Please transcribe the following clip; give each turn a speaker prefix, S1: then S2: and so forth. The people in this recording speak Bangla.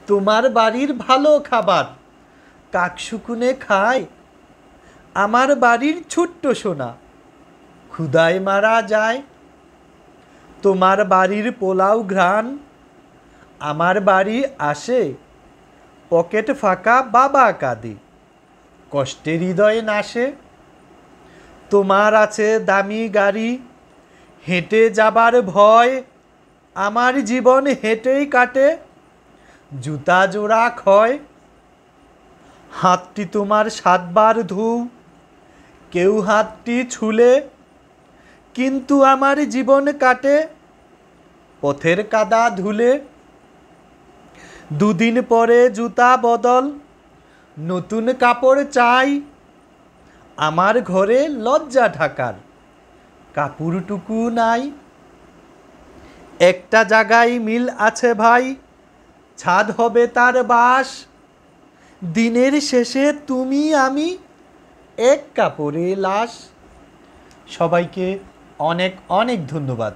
S1: তোমার বাড়ির ভালো খাবার কাকশুকুনে খায়, আমার বাড়ির ছোট্ট সোনা ক্ষুধায় মারা যায়। তোমার বাড়ির পোলাও ঘ্রাণ আমার বাড়ি আসে, পকেট ফাঁকা বাবা কাঁদে, কষ্টে হৃদয় নাশে। তোমার আছে দামি গাড়ি, হেঁটে যাবার ভয়, আমার জীবন হেঁটেই কাটে, জুতা জোড়া ক্ষয়। হাতটি তোমার 7 বার ধুও, কেউ হাতটি ছুলে, কিন্তু আমার জীবন কাটে পথের কাদা ধুলে। দুদিন পরে জুতা বদল, নতুন কাপড় চাই, আমার ঘরে লজ্জা ঢাকার কাপড়টুকু নাই। একটা জায়গায় মিল আছে ভাই, ছাদ হবে তার বাস, দিনের শেষে তুমি আমি এক কাপড়ে লাশ। সবাইকে অনেক অনেক ধন্যবাদ।